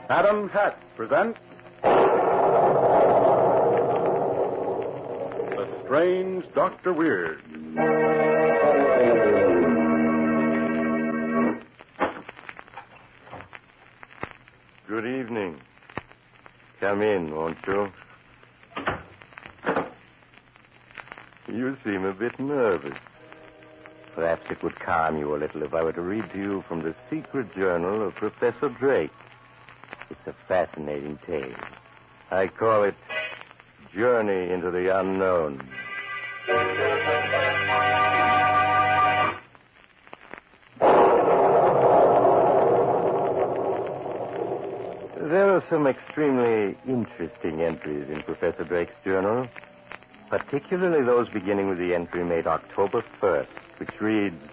Adam Hatz presents The Strange Dr. Weird. Good evening. Come in, won't you? You seem a bit nervous. Perhaps it would calm you a little if I were to read to you from the secret journal of Professor Drake. It's a fascinating tale. I call it Journey into the Unknown. There are some extremely interesting entries in Professor Drake's journal, particularly those beginning with the entry made October 1st, which reads,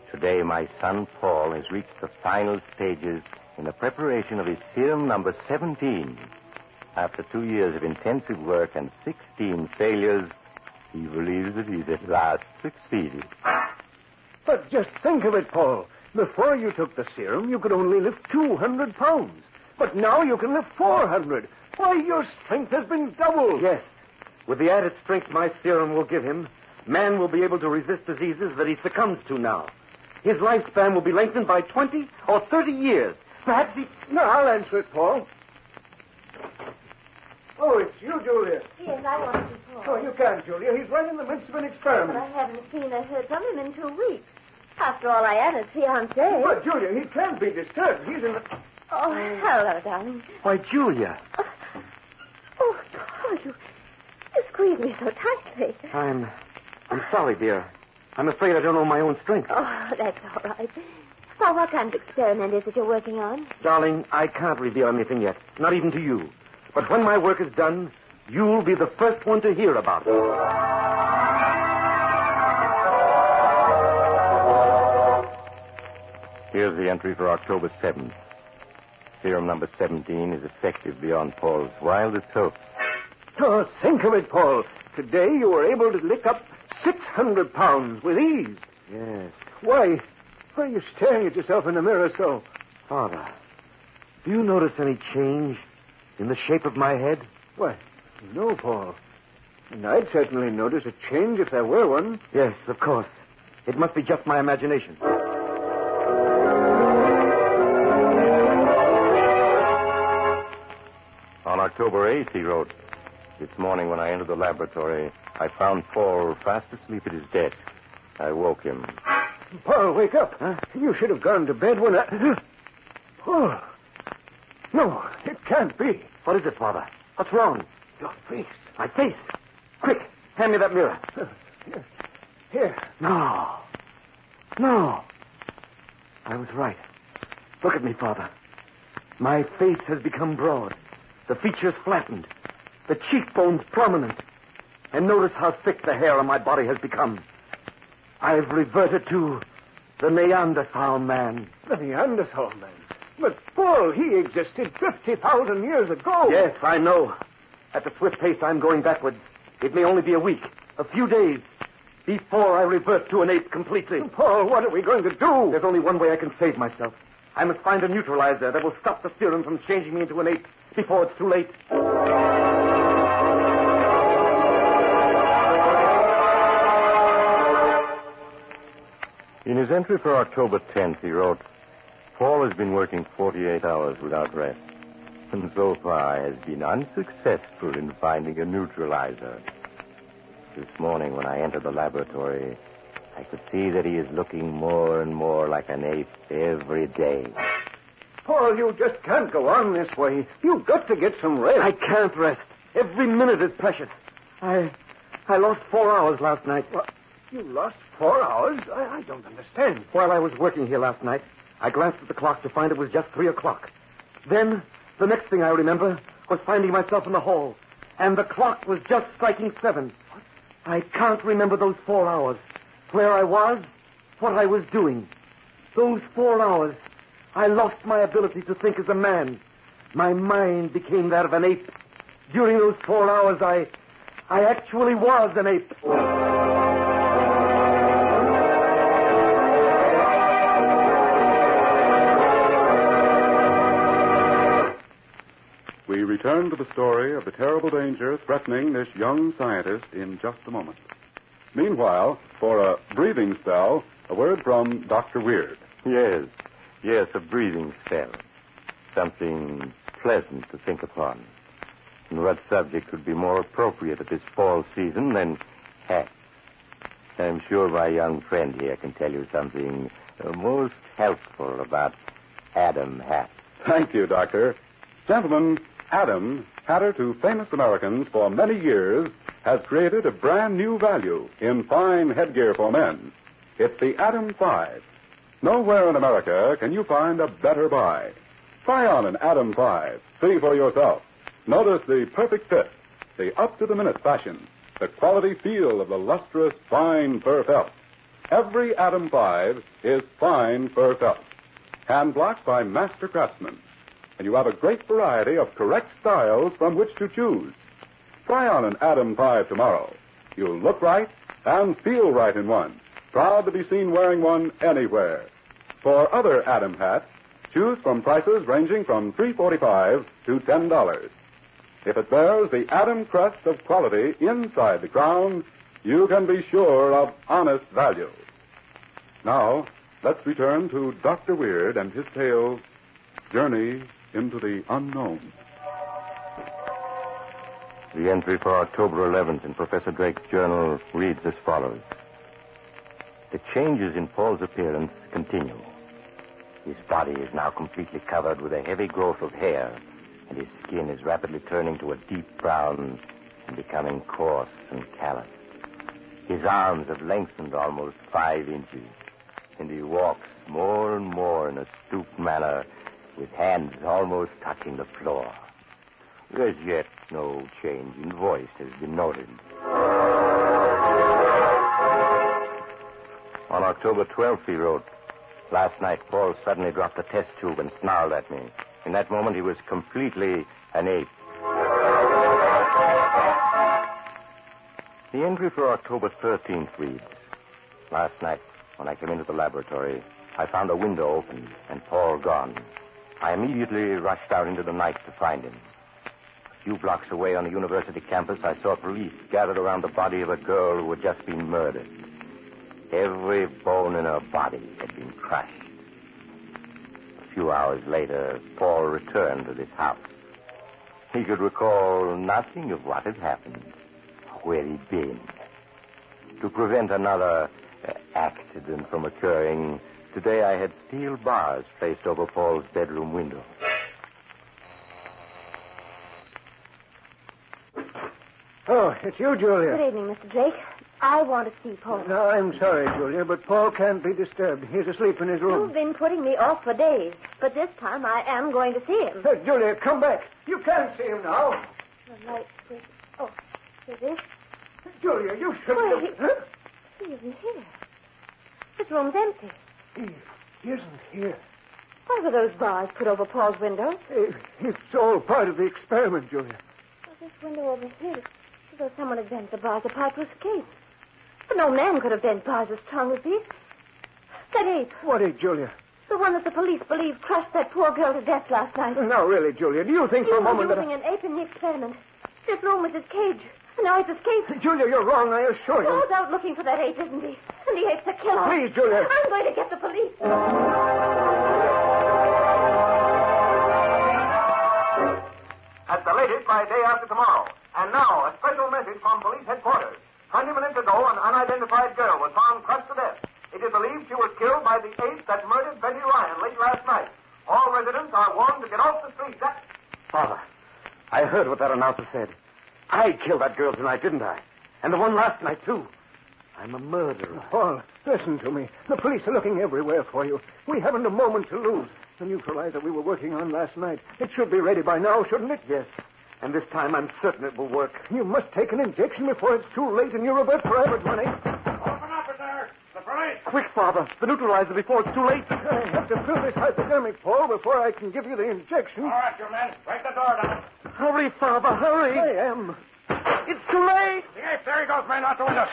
"Today my son Paul has reached the final stages in the preparation of his serum number 17. After 2 years of intensive work and 16 failures, he believes that he's at last succeeded." But just think of it, Paul. Before you took the serum, you could only lift 200 pounds. But now you can lift 400. Why, your strength has been doubled. Yes. With the added strength my serum will give him, man will be able to resist diseases that he succumbs to now. His lifespan will be lengthened by 20 or 30 years. Perhaps he... No, I'll answer it, Paul. Oh, it's you, Julia. Yes, I want to, Paul. Oh, you can't, Julia. He's right in the midst of an But experiment. I haven't seen or heard from him in 2 weeks. After all, I am his fiancée. But, Julia, he can't be disturbed. He's in the... Oh, hello, darling. Why, Julia. Oh, Paul, you squeezed me so tightly. I'm sorry, dear. I'm afraid I don't know my own strength. Oh, that's all right. Paul, what kind of experiment is it you're working on? Darling, I can't reveal anything yet. Not even to you. But when my work is done, you'll be the first one to hear about it. Here's the entry for October 7th. Serum number 17 is effective beyond Paul's wildest hopes. Oh, think of it, Paul. Today you were able to lick up 600 pounds with ease. Yes. Why are you staring at yourself in the mirror so? Father, do you notice any change in the shape of my head? Why, no, Paul. And I'd certainly notice a change if there were one. Yes, of course. It must be just my imagination. On October 8th, he wrote, "This morning when I entered the laboratory, I found Paul fast asleep at his desk. I woke him. Paul, wake up. Huh? You should have gone to bed when I... Paul. No, it can't be. What is it, Father? What's wrong? Your face. My face. Quick, hand me that mirror. Here. No. I was right. Look at me, Father. My face has become broad. The features flattened. The cheekbones prominent. And notice how thick the hair on my body has become. I've reverted to the Neanderthal man. The Neanderthal man? But, Paul, he existed 50,000 years ago. Yes, I know. At the swift pace I'm going backwards, it may only be a week, a few days, before I revert to an ape completely. Paul, what are we going to do? There's only one way I can save myself. I must find a neutralizer that will stop the serum from changing me into an ape before it's too late. In his entry for October 10th, he wrote, "Paul has been working 48 hours without rest, and so far has been unsuccessful in finding a neutralizer. This morning when I entered the laboratory, I could see that he is looking more and more like an ape every day." Paul, you just can't go on this way. You've got to get some rest. I can't rest. Every minute is precious. I lost 4 hours last night. What? You lost 4 hours? I don't understand. While I was working here last night, I glanced at the clock to find it was just 3 o'clock. Then, the next thing I remember was finding myself in the hall, and the clock was just striking 7. What? I can't remember those 4 hours. Where I was, what I was doing. Those 4 hours, I lost my ability to think as a man. My mind became that of an ape. During those 4 hours, I actually was an ape. return to the story of the terrible danger threatening this young scientist in just a moment. Meanwhile, for a breathing spell, a word from Dr. Weird. Yes, a breathing spell. Something pleasant to think upon. And what subject would be more appropriate at this fall season than hats? I'm sure my young friend here can tell you something most helpful about Adam hats. Thank you, Doctor. Gentlemen, Adam, hatter to famous Americans for many years, has created a brand new value in fine headgear for men. It's the Adam 5. Nowhere in America can you find a better buy. Try on an Adam 5. See for yourself. Notice the perfect fit, the up-to-the-minute fashion, the quality feel of the lustrous, fine fur felt. Every Adam 5 is fine fur felt, hand-blocked by master craftsmen. And you have a great variety of correct styles from which to choose. Try on an Adam 5 tomorrow. You'll look right and feel right in one. Proud to be seen wearing one anywhere. For other Adam hats, choose from prices ranging from $3.45 to $10. If it bears the Adam crest of quality inside the crown, you can be sure of honest value. Now, let's return to Dr. Weird and his tale, Journey into the Unknown. The entry for October 11th in Professor Drake's journal reads as follows. The changes in Paul's appearance continue. His body is now completely covered with a heavy growth of hair, and his skin is rapidly turning to a deep brown and becoming coarse and calloused. His arms have lengthened almost 5 inches, and he walks more and more in a stooped manner, with hands almost touching the floor. As yet, no change in voice has been noted. On October 12th, he wrote, Last night, Paul suddenly dropped a test tube and snarled at me. In that moment, he was completely an ape. The entry for October 13th reads, Last night, when I came into the laboratory, I found a window open and Paul gone. I immediately rushed out into the night to find him. A few blocks away on the university campus, I saw police gathered around the body of a girl who had just been murdered. Every bone in her body had been crushed. A few hours later, Paul returned to this house. He could recall nothing of what had happened, or where he'd been. To prevent another accident from occurring, today I had steel bars placed over Paul's bedroom window. Oh, it's you, Julia. Good evening, Mr. Drake. I want to see Paul. No, I'm sorry, Julia, but Paul can't be disturbed. He's asleep in his room. You've been putting me off for days, but this time I am going to see him. Julia, come back. You can't see him now. The light switch. Oh, here it is. Julia, you shouldn't Wait. have... He isn't here. His room's empty. He isn't here. Why were those bars put over Paul's windows? It's all part of the experiment, Julia. Well, this window over here, as though someone had bent the bars apart to escape. But no man could have bent bars as strong as these. That ape. What ape, Julia? The one that the police believe crushed that poor girl to death last night. Now, really, Julia, do you think for a moment using an ape in the experiment. This room was his cage. And now he's escaped. Julia, you're wrong, I assure you. Paul's out looking for that ape, isn't he? And the ape's a killer. Please, Julia. I'm going to get the police. At the latest by day after tomorrow. And now, a special message from police headquarters. 20 minutes ago, an unidentified girl was found crushed to death. It is believed she was killed by the ape that murdered Betty Ryan late last night. All residents are warned to get off the streets. Father, I heard what that announcer said. I killed that girl tonight, didn't I? And the one last night, too. I'm a murderer. Paul, listen to me. The police are looking everywhere for you. We haven't a moment to lose. The neutralizer we were working on last night. It should be ready by now, shouldn't it? Yes. And this time I'm certain it will work. You must take an injection before it's too late and you revert private money. Open up in there. The police. Quick, Father. The neutralizer before it's too late. I have to fill this hypodermic, Paul, before I can give you the injection. All right, you men. Break the door down. Hurry, Father, hurry. I am. It's too late. The ape, there he goes, man, out the window.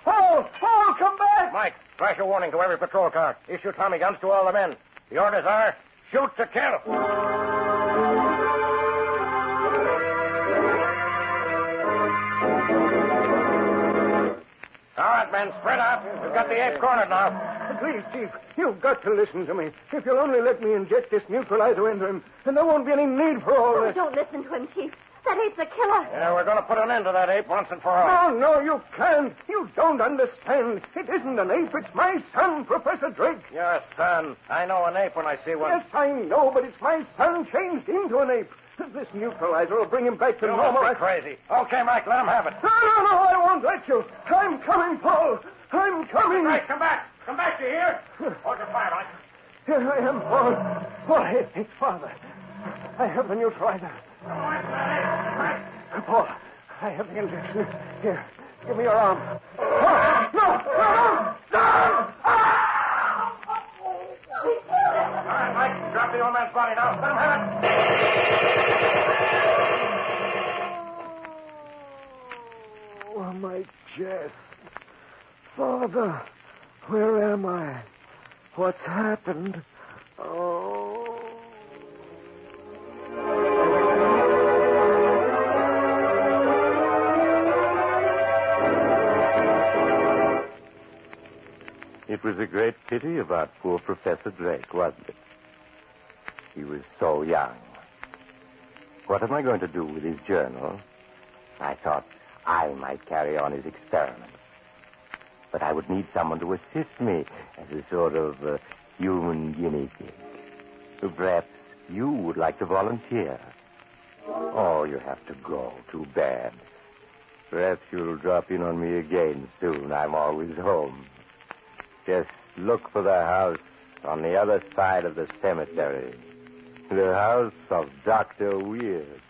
Paul, come back! Mike, flash a warning to every patrol car. Issue Tommy guns to all the men. The orders are, shoot to kill. men. Spread out. We've got the ape cornered now. Please, Chief, you've got to listen to me. If you'll only let me inject this neutralizer into him, then there won't be any need for all this. Don't listen to him, Chief. That ape's a killer. Yeah, we're going to put an end to that ape once and for all. No, you can't. You don't understand. It isn't an ape. It's my son, Professor Drake. Your son. I know an ape when I see one. Yes, I know, but it's my son changed into an ape. This neutralizer will bring him back to You normal. must be crazy. Okay, Mike, let him have it. No, I won't let you. I'm coming, Paul. I'm coming. Right, come back. Come back, you hear? Hold your fire, Mike. Here I am, Paul. Why, it's Father. I have the neutralizer. Paul, I have the injection. Here, give me your arm. Oh, no! All right, Mike, drop the old man's body now. Let him have it. Oh, my chest. Father, where am I? What's happened? Oh. It was a great pity about poor Professor Drake, wasn't it? He was so young. What am I going to do with his journal? I thought I might carry on his experiments. But I would need someone to assist me as a sort of human guinea pig. So perhaps you would like to volunteer. Oh, you have to go. Too bad. Perhaps you'll drop in on me again soon. I'm always home. Just look for the house on the other side of the cemetery. The house of Dr. Weird.